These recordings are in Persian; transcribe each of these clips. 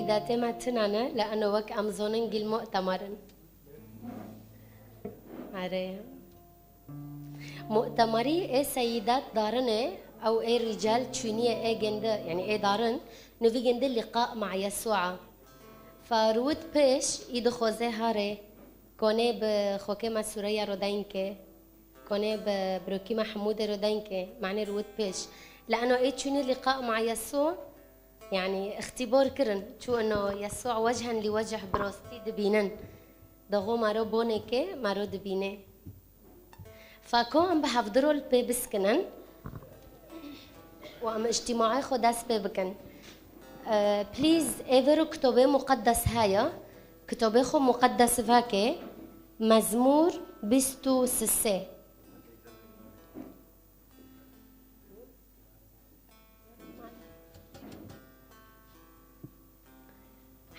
سيداتي ما تنانا لأنه وك أمزونن جل مؤتمرن عري مؤتمري إيه سيدات دارنه أو إيه رجال تشونية إيه جند يعني إيه دارن نبي جند اللقاء مع يسوع فروت بيش يدخوزه هاري كونه بخوكي ما سوريا رودينكي كونه ببروكي محمود رودينكي معني روت بيش لأنه إيه تشوني لقاء مع يسوع يعني اختبار كرن شو إنه يسوع وجها لوجه بروستي دبينن دغو مارو بونيكي مارو دبينه فكو عم بحضروا البيبس كنن وعم اجتماعي خداس بيبكن بليز ايفرو كتابه مقدس هايا كتابه خو مقدس فاكي مزمور بستو سسي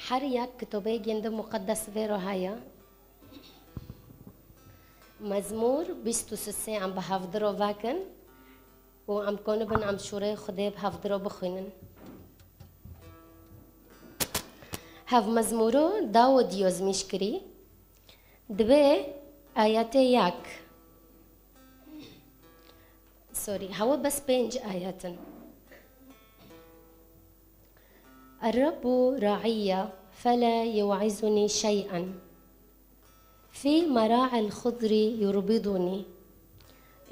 حريك كتابه جند مقدس فيرو هايا مزمور بستو سسي عم بحضروا فاكن وعم كونبن عم شوري خدي بحضروا بخوينن هاف مزمورو داود يوز مشكري دبي آياتي ياك سوري هوا بس بينج آيات الرب راعي فلا يوعزني شيئا في مراعي الخضر يربضني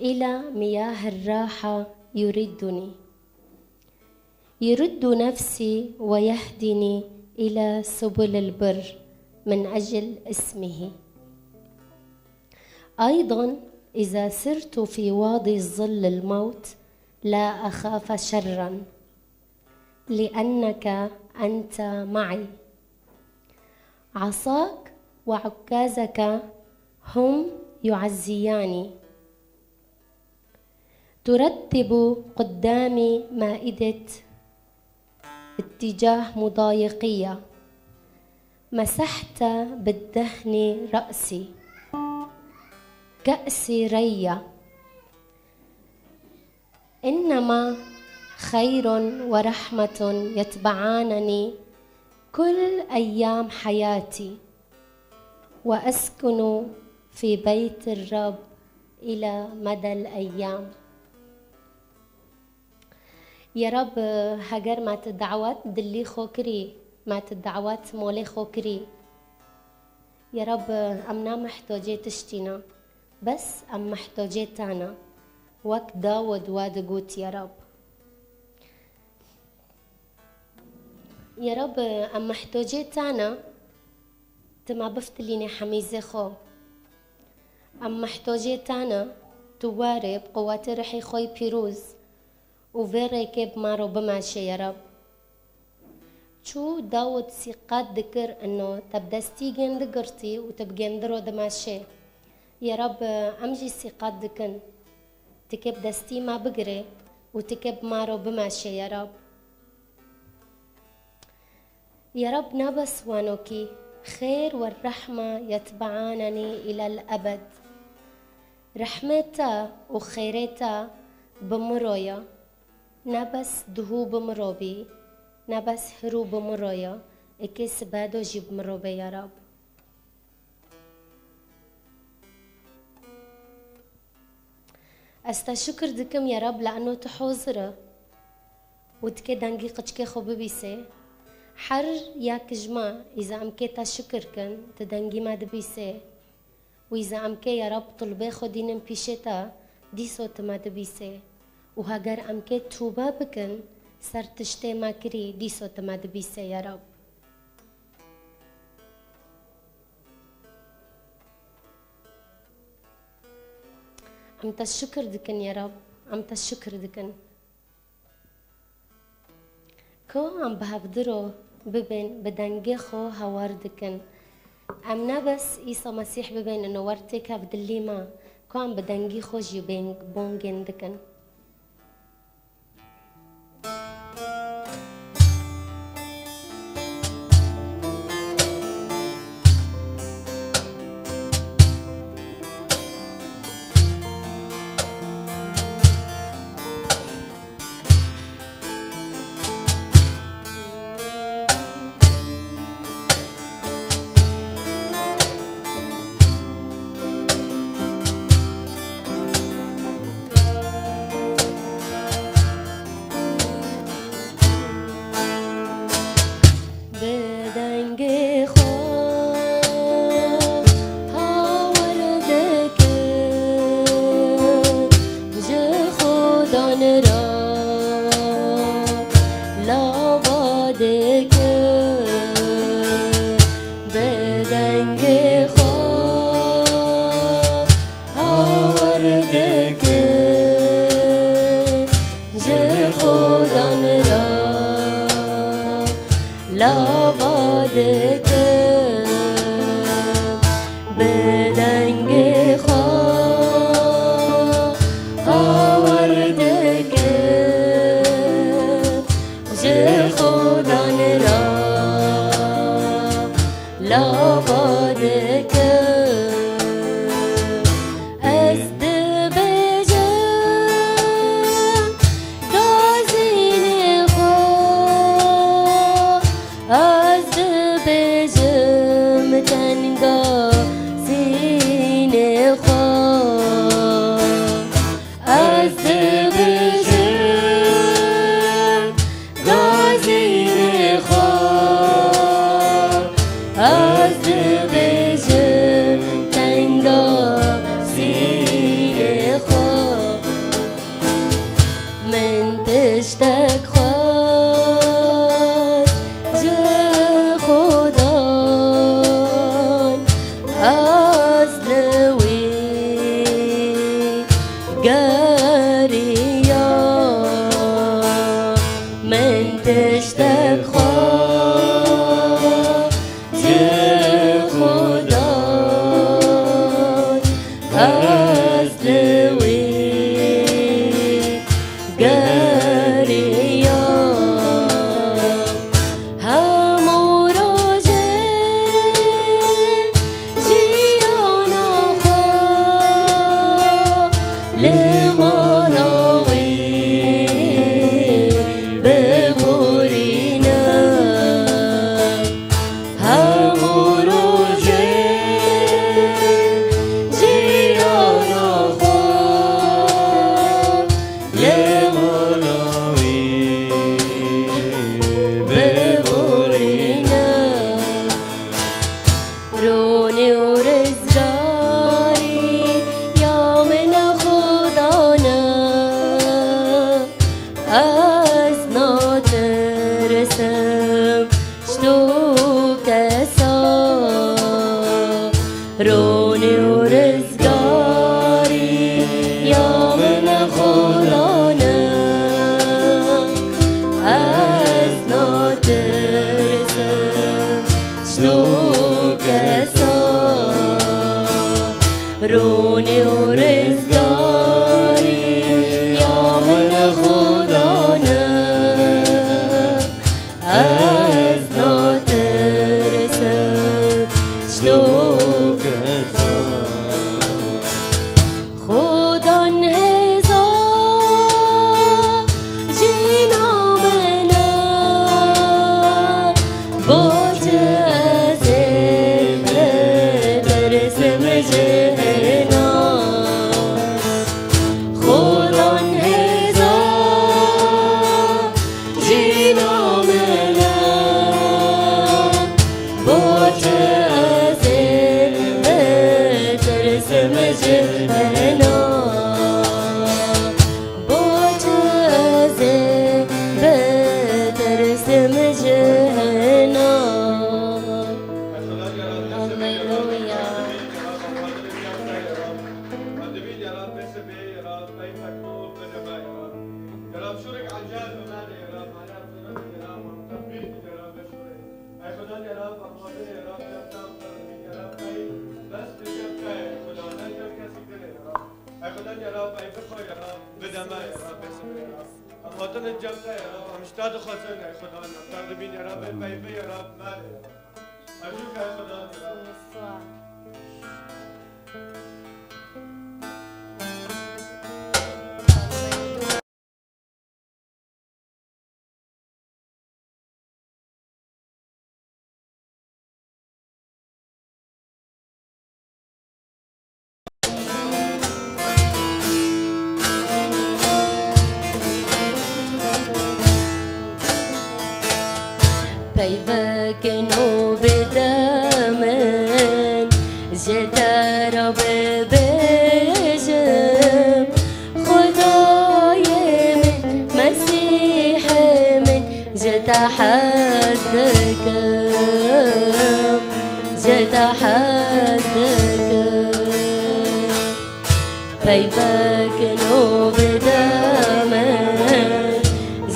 إلى مياه الراحة يردني يرد نفسي ويهدني إلى سبل البر من أجل اسمه أيضا إذا سرت في وادي ظل الموت لا أخاف شرا لأنك أنت معي عصاك وعكازك هم يعزياني ترتب قدامي مائدة اتجاه مضايقية مسحت بالدهن رأسي كأسي ريا إنما خير ورحمة يتبعانني كل أيام حياتي وأسكن في بيت الرب إلى مدى الأيام يا رب هاجر ما تدعوات دلي خوكري ما تدعوات مولي خوكري يا رب أمنا محتاجة تشتينا بس أم محتاجة تانا وك داود وادقوت يا رب يا رب أم محتاجة تانا تما بفتليني حميزة خو أم محتاجة تانا توارب قوات رحي خوي بيروز وفيري كيب مارو بماشي يا رب شو داود سيقات ذكر انه تبدستي جن ذكرتي وتبجن درو دماشي يا رب امجي سيقات ذكن تكب دستي ما بقري وتكب مارو بماشي يا رب يا رب نبس وانوكي خير والرحمة يتبعانني إلى الأبد رحمتا وخيرتا بمرويا نبس دهو بمروبي نبس هرو بمرويا اكيس بادو جيب مروبي يا رب استشكر دكم يا رب لأنه تحوزره ودكي دانجي قجكي خو ببيسي حر ياك جما إذا أمكيتا شكر كن تدنجي ما دبيسي وإذا أمكي يا رب طلبي خدين بيشتا دي صوت ما دبيسي وهاجر أمكي توبة بكن سر تشتي ما كري دي صوت ما دبيسي يا رب أمت الشكر دكن يا رب أمت الشكر دكن كو عم بهفدرو ببين بدنجي خو هوار دكن أمنا بس إيسا مسيح ببين إنه ورتك هفدلي ما كو عم بدنجي خو جيبين بونجين دكن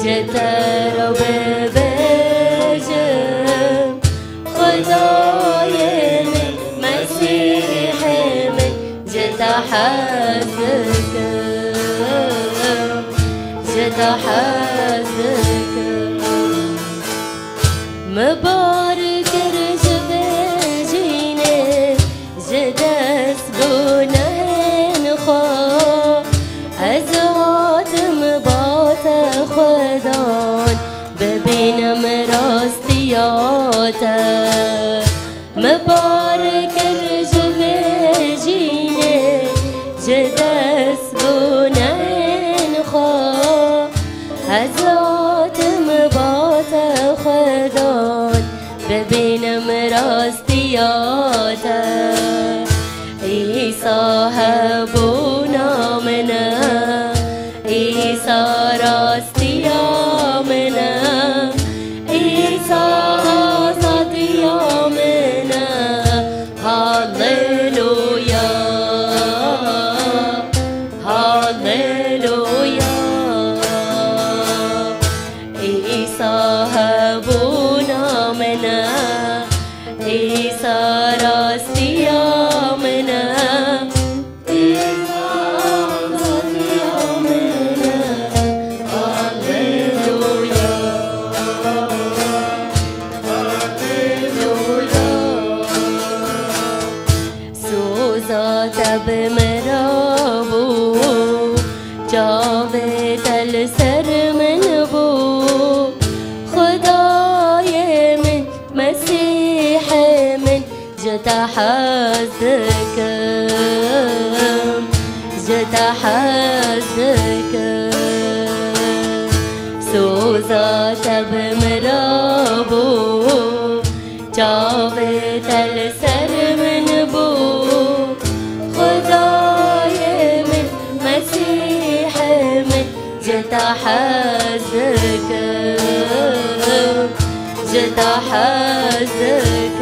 جتر و ببجم حزك جد حزك مبارك رجب جيني جد سبونه نخا أزوات مبات خدان ببين مراستياتا مبارك رجب جيني جد سبونه نخا أزوات مبات خدان ببين مراستياتا عيسى هبونا منا عيسى راستيا منا عيسى آزاديا منا هاليلويا هاليلويا عيسى هبونا منا عيسى راستيا منا عيسى راستيا منا هاليلويا هاليلويا سوزا تب مرابو جاوه تل سر من بو خدای من مسیح من جتحزك جتحزك سوزا تب مرابو جاوه تل سر من بو خدای من مسیح من جتحزك جتحزك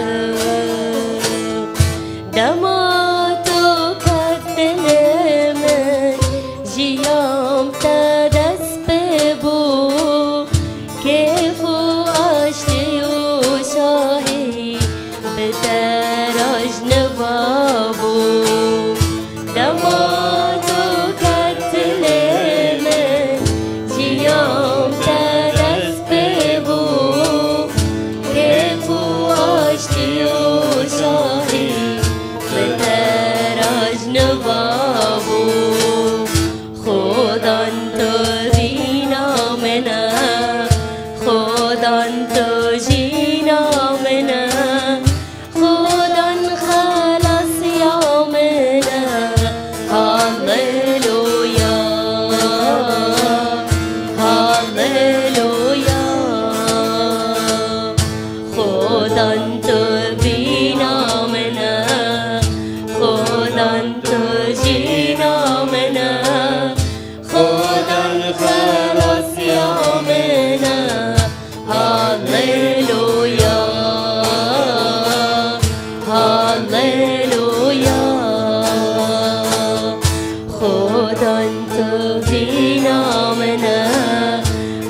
دماتك التلمن جيام تدسببو كيف أشتي وشاهي بتراج نبابو دماتك التلمن جيام تدسببو كيف أشتي وشاهي بتراج نبابو خدان تجينا منا خدان تجينا منا خدان خلاص يومنا هاليلويا هاليلويا خدان تبينا منا خدان تجينا منا خدان خلاص يومنا هاليلويا هاليلويا خدان تبينا منا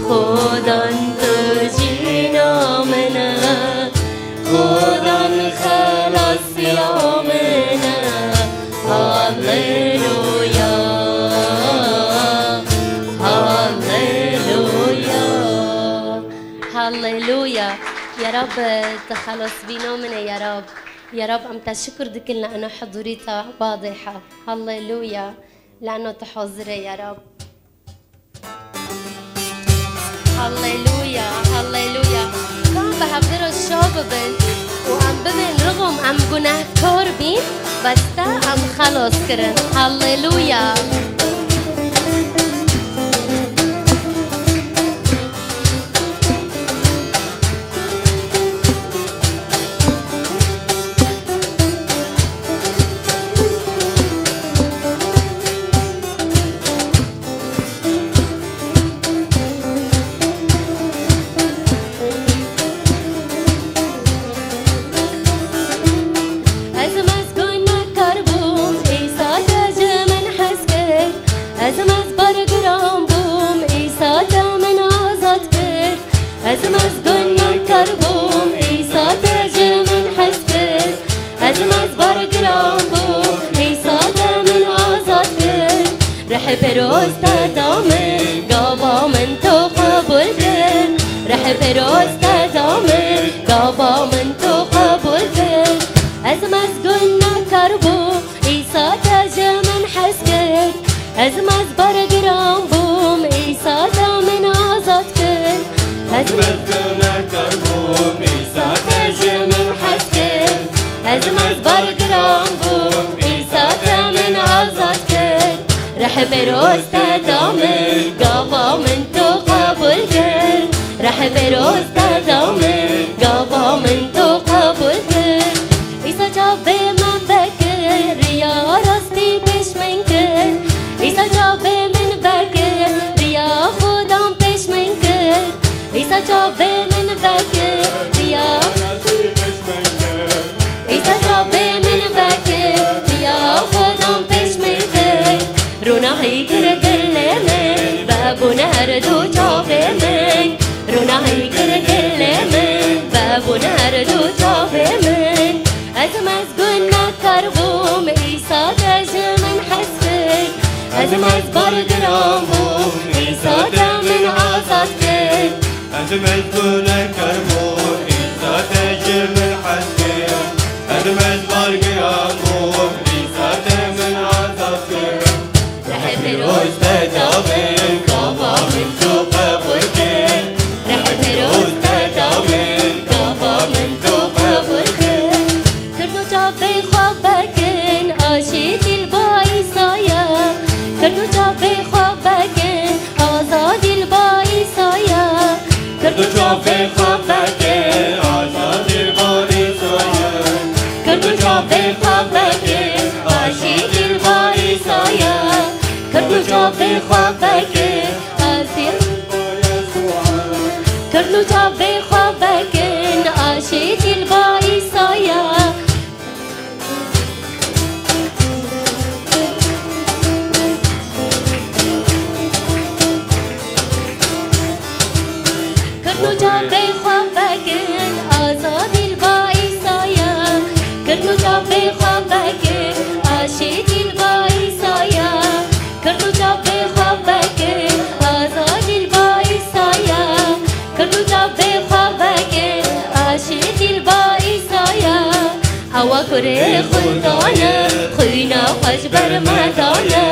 خدان تجينا منا خدان خلاص يومنا هاليلويا هاليلويا هاليلويا يا رب تخلص بينا منا يا رب يا رب أم تشكر دكل لأنه حضوريتها واضحة هاليلويا لأنه تحضري يا رب هاليلويا هاليلويا كان بحضر الشعب بنت وأم بمن رغم أم جناه كوربين بس تا أم خلص كرن هاليلويا أزمز كنا كربون إيسا تجمن حسكت پیروز دادامه گابا من تو قبول کن رح پیروز دادامه گابا من تو قبول کن از مزگون نکربو ایسا تاجه من حس کرد از مزبر گرام بوم ایسا تا من آزاد کرد از مزگون نکربو ایسا تاجه من حس کرد از مزبر گرام بوم ایسا تا من آزاد کرد رح پیروز دادامه گابا من تو قبول کرد رح پیروز دادامه گابا من تو قبول کرد ایسا جابه من بکر ریا راستی پیش من کرد ایسا جابه من بکر ریا خودم پیش من کرد ایسا جابه من بکر ریا ایسا جابه من بکر ریا خودم پیش من کرد روناهی کرگل من بابون هر دو جابه من روناهی کرگل من بابون هر دو جابه من از مزگون نکربوم ایسا تاجه من حسد از مزبر گرام بوم ایسا تا من آزاد کرد از مزگون نکربوم ایسا تاجه من حسد از مزبر گرام بوم ایسا تا من آزاد کرد رح پیروز دادامه گابا من تو قبول کرد رح پیروز دادامه گابا من تو قبول کرد کردو جابه خواب بکن عاشقی البا ایسایا کردو جابه خواب بکن آزادی البا ایسایا کردو جابه خواب بکن آزادی البا ایسایا کردو جابه خواب بکن عاشقی البا ایسایا کردو جابه خواب بکن کردو جابه خواب بکن عاشقی البا ایسایا کردو جابه خواب بکن آزادی البا ایسایا کردو جابه خواب بکن عاشقی البا ایسایا کردو جابه خواب بکن آزادی البا ایسایا کردو جابه خواب بکن عاشقی البا ایسایا هوا کره خودانه خوینا خوش برمدانه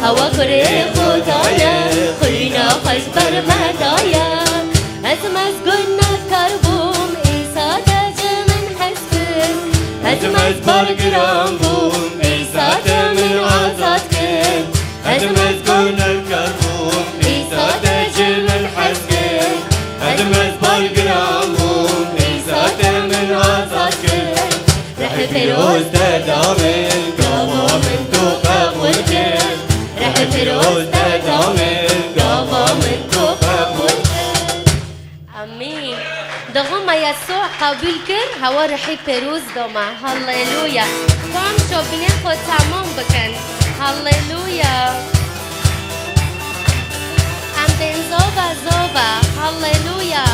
هوا کره خودانه خوینا خوش برمدانه از مزگون نکربوم ایسا تاجه من حسد از مزبر گرام بوم ایسا تا من آزاد کرد از مزگون نکربوم ایسا تاجه من حسد از مزبر گرام بوم ایسا تا من آزاد کرد رح پیروز دادامه گابا من تو قبول کرد رح پیروز دادامه گابا من تو قبول کرد امین دغم يسوع قبول کرد هوا رحی پیروز دوما هاللویا تو هم شوبینه خود تمام بکن هاللویا ام بین زوبا زوبا هاللویا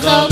Zoba,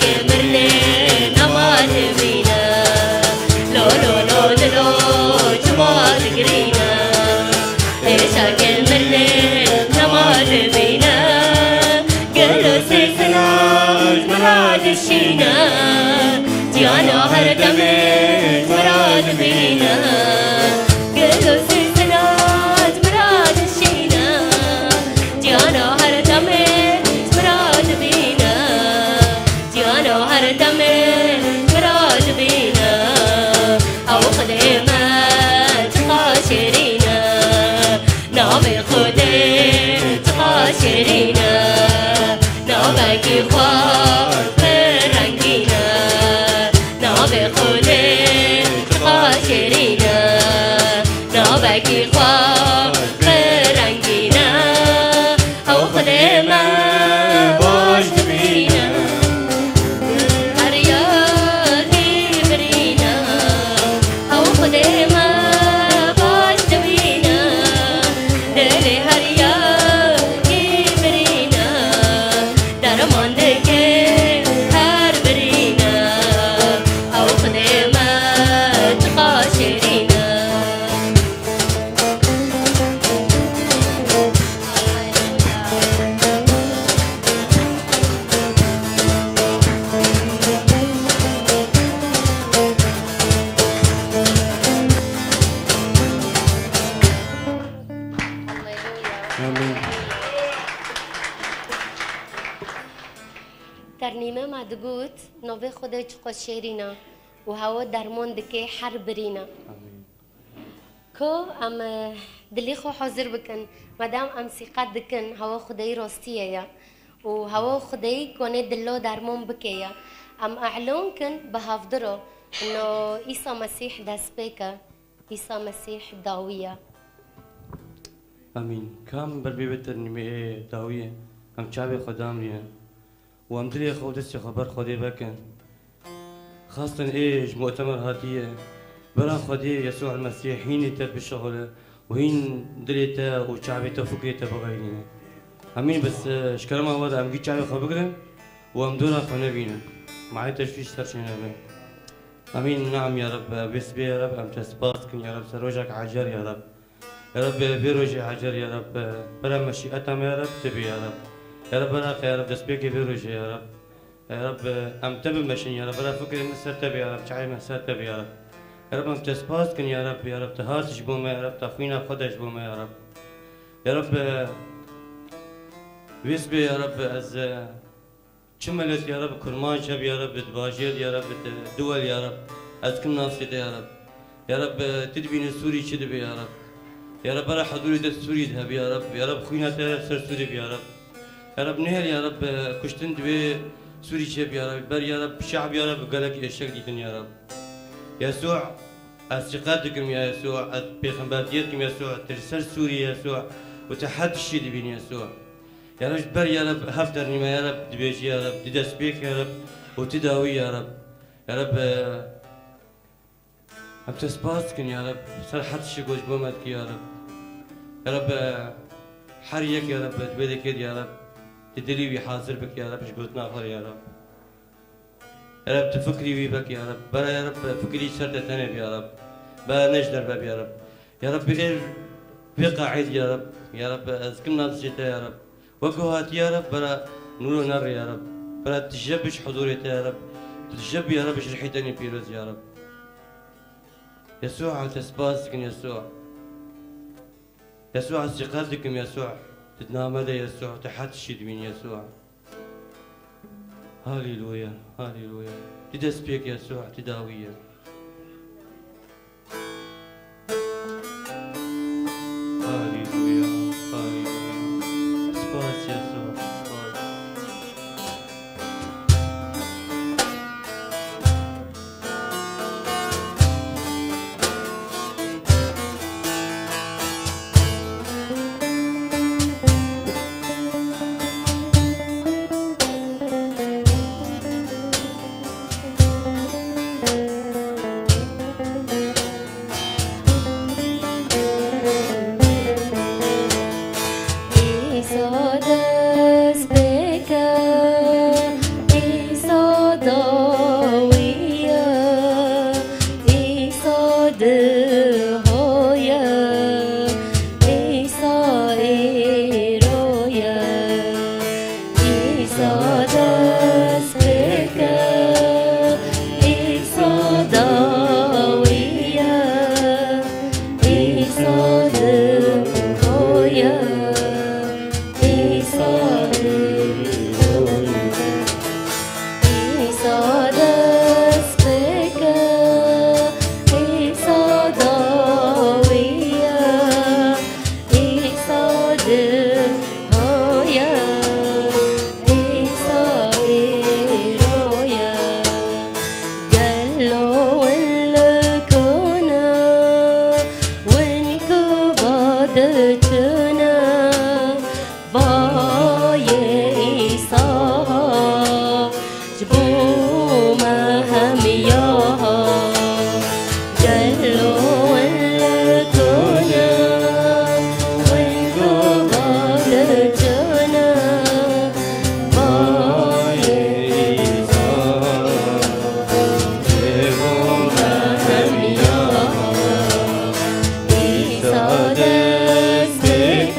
كمرني نمات بينا لو لو لو لو جمال قرينا إيشا كمرني نمات بينا قالوا سلسلة مراد الشينا ديانا هردمي مراد بينا قالوا سلسلة مراد الشينا ديانا هردمي مراد بينا ديانا هردمي مراد بينا أو خدمة تقاشرينا نعمي خدي تقاشرينا نعمك إخوة فرنجينا نعمي خدي تقاشرينا نعمك إخوة فرنجينا أو خدمة باش تبينا هرياكي برينا أو خدمة باش تبينا دلي هرياكي برينا درماندك هر برينا أو خدمة تقاشرينا آمين. ترنیمه مدگوت نوه خدا چقدر شیرینا و هوا درمان دکه حر برینا که ام دلی خو حاضر بکن مدام ام سیقت دکن هوا خدای راستیه یا و هوا خدای کنه دلو درمان بکه یا ام اعلان کن به هفدرو انه عیسی مسیح دست بکه عیسی مسیح داویه آمین. کام بربی بترنیمه داویه هم چابه خدام ریه و هم دلی خود دست خبر خودی بکن خاصة إيش مؤتمر هاتية برا خدي يسوع المسيح هين تر بالشغل وهين دليتا وشعبيتا وفكريتا بغيرنا أمين. بس شكرا ما وضع أم جيت شعبي خبقنا وأم دورا خنبينا معي تشويش ترشينا بي. أمين. نعم يا رب بس بي يا رب أم تسباسكن يا رب سروجك عجر يا رب يا رب بيروجي عجر يا رب برا مشيئتهم يا رب تبي يا رب يا رب براك يا رب دسبيكي بيروجي يا رب يا رب أم تبي مشين يا رب برا فكري مسر تبي يا رب شعي مسر تبي يا رب يا رب أم تسباسكن يا رب تهاتش بوما يا رب تخوينا خدش بوما يا رب يا رب ويسبي يا رب از شملت يا رب كرمان شب يا رب دباجير يا رب دول يا رب از كم ناصيت يا رب يا رب تدبين السوري شدبي يا رب يا رب برا حضوري ده السوري ذهب يا رب يا رب خوينا تعرف سر سوري يا رب يا رب نهر يا رب كشتن دبي سوري شب يا رب بر يا رب شعب يا رب قالك اشك ديتن يا رب يسوع استقادكم يا يسوع بيغمبريتكم يا يسوع ترسل سوري يا يسوع وتحد الشي دبين يا يسوع يا رب بر يا رب هفترني ما يا رب دبيجي يا رب تدس بيك يا رب وتداوي يا رب يا رب أم تسباسكن يا رب صرحت الشيء بومتك يا رب يا رب حريك يا رب تبيدك يا رب تدري حاضر بك يا رب ايش قلت ناخر يا رب يا رب تفكري بك يا رب برا يا رب فكري شرطة تنب يا رب برا نجدر باب يا رب يا رب بقى عيد يا رب يا رب اذكرنا الشتاء يا رب وقوهات يا رب برا نور نار يا رب برا تجبش حضورك يا رب تجب يا رب شرحيتني بيروز يا رب يسوع على تسباسكن يسوع يسوع على استيقاظكم يسوع تتنام هذا يسوع تحت الشد من يسوع هاليلويا هاليلويا تدس بيك يسوع تداويا هاليلويا هاليلويا سباس يسوع سباس إيرويا إيصادس بكا إيصاداويا إيصادويا إيصادس بكا إيصاداويا إيصادويا إيصائيرويا قالوا ولكونا وانكبادتنا باي إيصا جبوا مهمياها قالوا ولكونا وانكبادتنا باي إيصا جبوا مهمياها إيصا دسك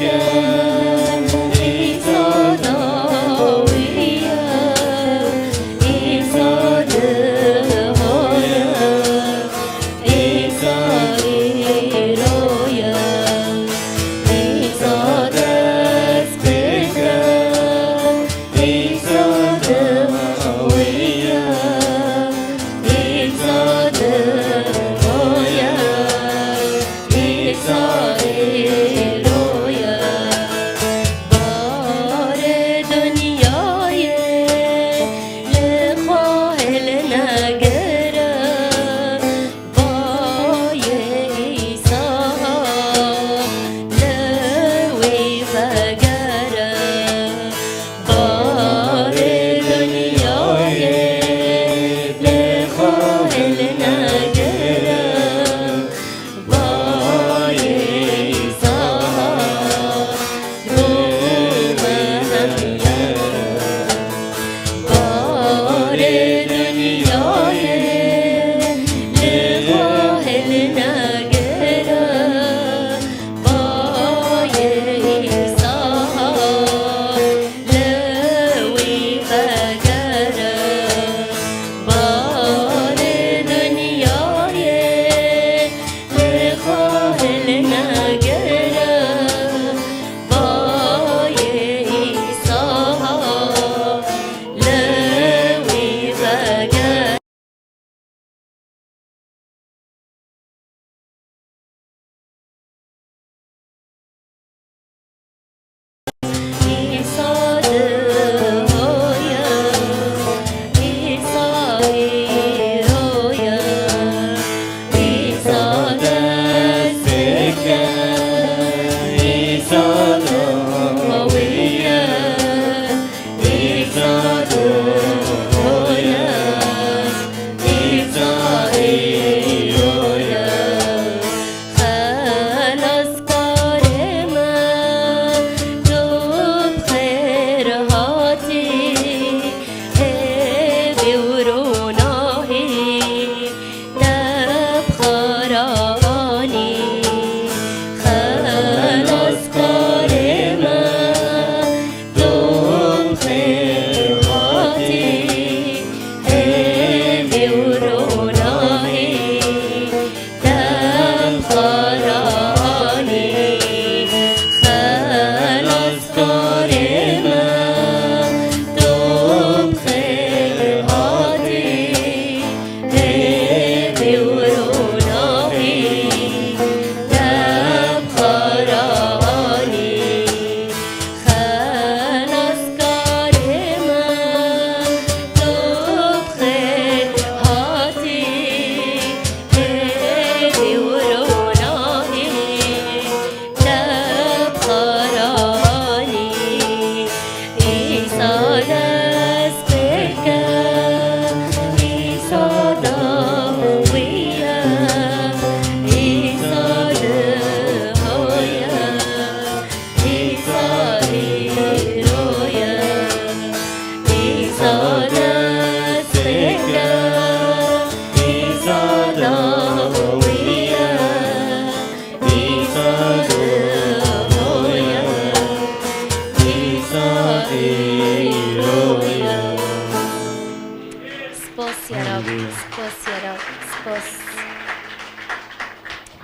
سباس يا رب هللويا. سباس يا رب سباس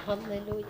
هللويا